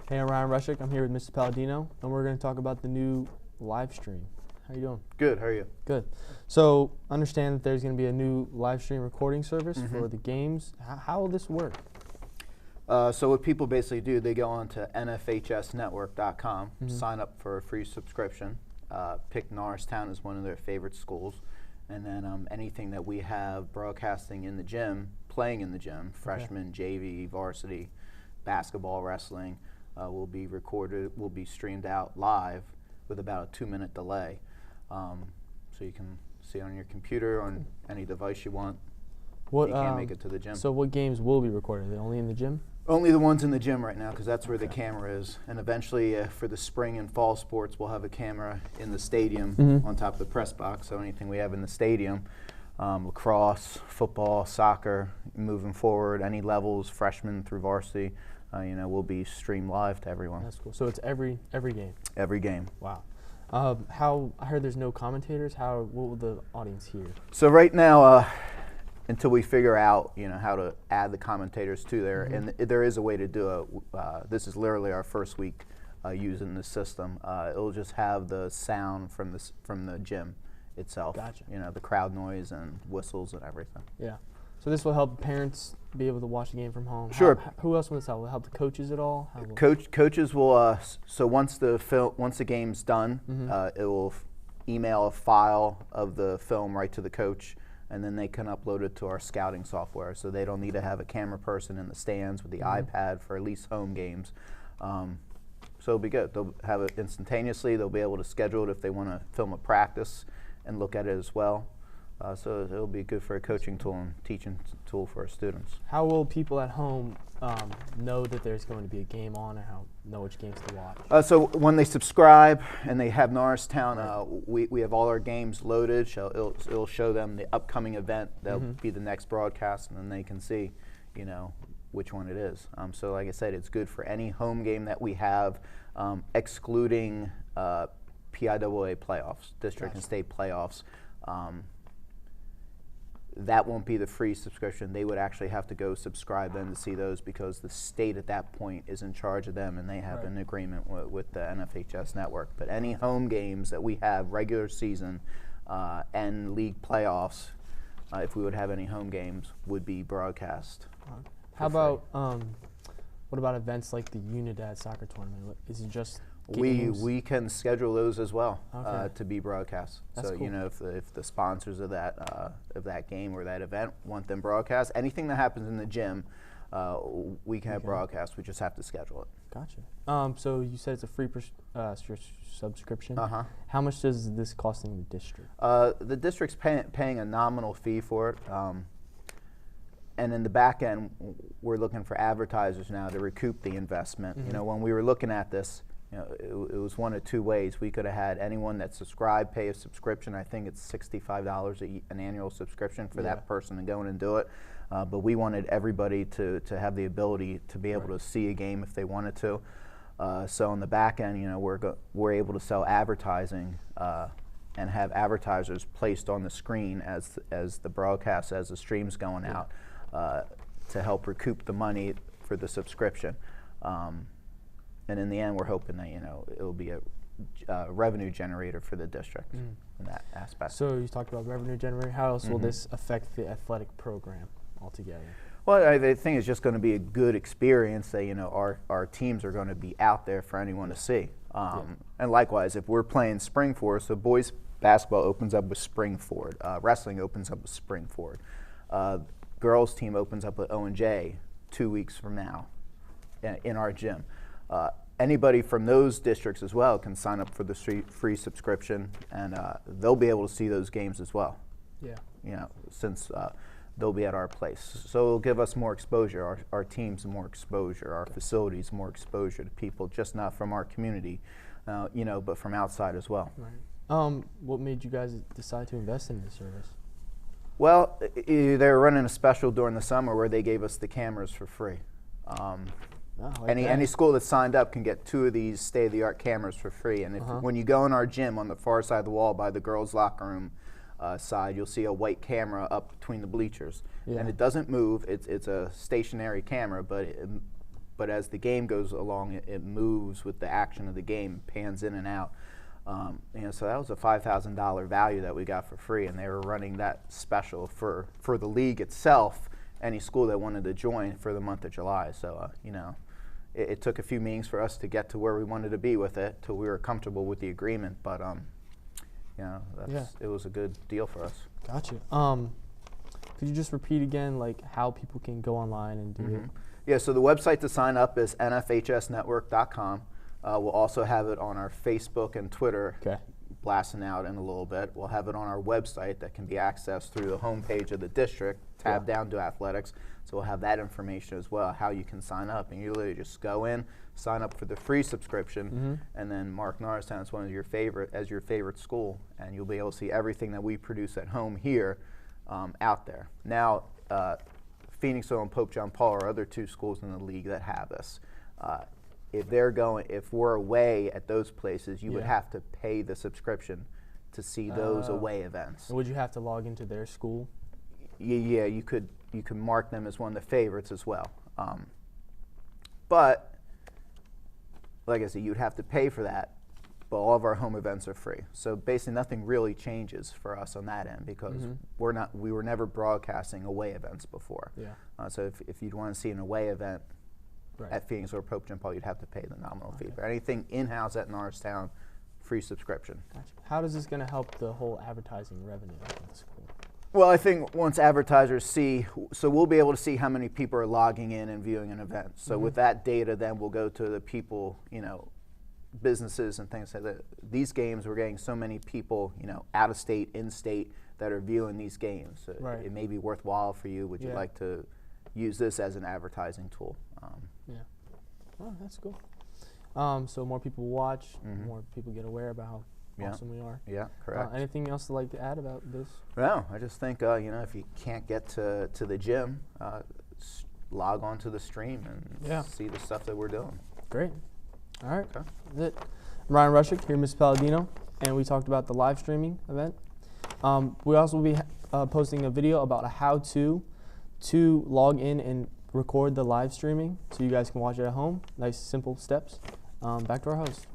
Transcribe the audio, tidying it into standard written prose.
Hey, I'm Ryan Rushik. I'm here with Mr. Palladino, and we're going to talk about the new live stream. How you doing? Good. How are you? Good. So, understand that there's going to be a new live stream recording service for the games. How will this work? So what people basically do, they go on to nfhsnetwork.com, sign up for a free subscription, pick Norristown as one of their favorite schools, and then anything that we have broadcasting in the gym, playing in the gym, freshman, JV, varsity, basketball, wrestling, will be recorded, will be streamed out live with about a 2-minute delay. So you can see it on your computer, on any device you want. You can't make it to the gym. So what games will be recorded? Are they only in the gym? Only the ones in the gym right now, because that's where the camera is. And eventually, for the spring and fall sports, we'll have a camera in the stadium on top of the press box. So anything we have in the stadium, lacrosse, football, soccer, moving forward, any levels, freshman through varsity, will be streamed live to everyone. That's cool. So it's every game? Every game. Wow. I heard there's no commentators. What will the audience hear? So right now, until we figure out, how to add the commentators to there, and there is a way to do it. This is literally our first week using the system. It'll just have the sound from the gym itself. Gotcha. The crowd noise and whistles and everything. Yeah. So this will help parents be able to watch the game from home. Sure. Who else will this help? Will it help the coaches at all? Coaches will. So once the game's done, it will email a file of the film right to the coach, and then they can upload it to our scouting software. So they don't need to have a camera person in the stands with the iPad for at least home games. So it'll be good. They'll have it instantaneously. They'll be able to schedule it if they want to film a practice and look at it as well. So it'll be good for a coaching tool and teaching tool for our students. How will people at home know that there's going to be a game on, or know which games to watch? So when they subscribe and they have Norristown, we have all our games loaded. It'll show them the upcoming event. That'll be the next broadcast, and then they can see, which one it is. So like I said, it's good for any home game that we have, excluding PIAA playoffs, district and state playoffs. That won't be the free subscription. They would actually have to go subscribe then to see those, because the state at that point is in charge of them, and they have an agreement with the NFHS network. But any home games that we have, regular season and league playoffs, if we would have any home games, would be broadcast. How about what about events like the Unidad soccer tournament? Is it just games? We can schedule those as well to be broadcast. That's so cool. if the sponsors of that game or that event want them broadcast, anything that happens in the gym, we can have broadcast. We just have to schedule it. Gotcha. So you said it's a free subscription. How much does this costing the district? The district's paying a nominal fee for it. And in the back end, we're looking for advertisers now to recoup the investment. When we were looking at this, it was one of two ways. We could have had anyone that subscribed pay a subscription. I think it's $65 an annual subscription for that person to go in and do it. But we wanted everybody to have the ability to be able to see a game if they wanted to. So on the back end, we're able to sell advertising and have advertisers placed on the screen as the broadcast, as the stream's going out, to help recoup the money for the subscription. And in the end, we're hoping that it'll be a revenue generator for the district in that aspect. So you talked about revenue generator. How else will this affect the athletic program altogether? Well, I think it's just going to be a good experience that our teams are going to be out there for anyone to see. And likewise, if we're playing Spring Forward, so boys basketball opens up with Spring Forward, wrestling opens up with Spring Forward, girls team opens up with O&J 2 weeks from now in our gym. Anybody from those districts as well can sign up for the free subscription, and they'll be able to see those games as well. Yeah. Since they'll be at our place. So it'll give us more exposure, our teams more exposure, our facilities more exposure to people, just not from our community, but from outside as well. Right. What made you guys decide to invest in this service? Well, they were running a special during the summer where they gave us the cameras for free. Any school that signed up can get 2 of these state-of-the-art cameras for free. And when you go in our gym on the far side of the wall by the girls' locker room side, you'll see a white camera up between the bleachers. And it doesn't move. It's a stationary camera, but but as the game goes along, it moves with the action of the game, pans in and out. So that was a $5,000 value that we got for free, and they were running that special for the league itself, any school that wanted to join for the month of July. So, it took a few meetings for us to get to where we wanted to be with it, till we were comfortable with the agreement, but it was a good deal for us. Gotcha. Could you just repeat again, like, how people can go online and do it? Yeah, so the website to sign up is nfhsnetwork.com. We'll also have it on our Facebook and Twitter, blasting out in a little bit. We'll have it on our website that can be accessed through the homepage of the district, tab down to athletics. So we'll have that information as well, how you can sign up. And you literally just go in, sign up for the free subscription, and then mark Norristown as one of your favorite school, and you'll be able to see everything that we produce at home here out there. Now, Phoenixville and Pope John Paul are other two schools in the league that have this. If we're away at those places, you would have to pay the subscription to see those away events. Would you have to log into their school? Yeah, you could mark them as one of the favorites as well. But like I said, you'd have to pay for that, but all of our home events are free. So basically nothing really changes for us on that end, because we were never broadcasting away events before. So if you'd want to see an away event at Phoenix or Pope John Paul, you'd have to pay the nominal fee. But anything in-house at Norristown, free subscription. Gotcha. How does this going to help the whole advertising revenue of the school? Well, I think once advertisers see, so we'll be able to see how many people are logging in and viewing an event. So with that data, then we'll go to the people, businesses and things like that. These games, we're getting so many people, out of state, in state, that are viewing these games. So it may be worthwhile for you. Would you like to use this as an advertising tool? Oh, that's cool. So more people watch, more people get aware about how awesome we are. Yeah, correct. Anything else to like to add about this? No, I just think if you can't get to the gym, log on to the stream and see the stuff that we're doing. Great. All right. That's it. I'm Ryan Ruschick here, Miss Palladino, and we talked about the live streaming event. We also will be posting a video about how to log in and record the live streaming, so you guys can watch it at home. Nice, simple steps. Back to our host.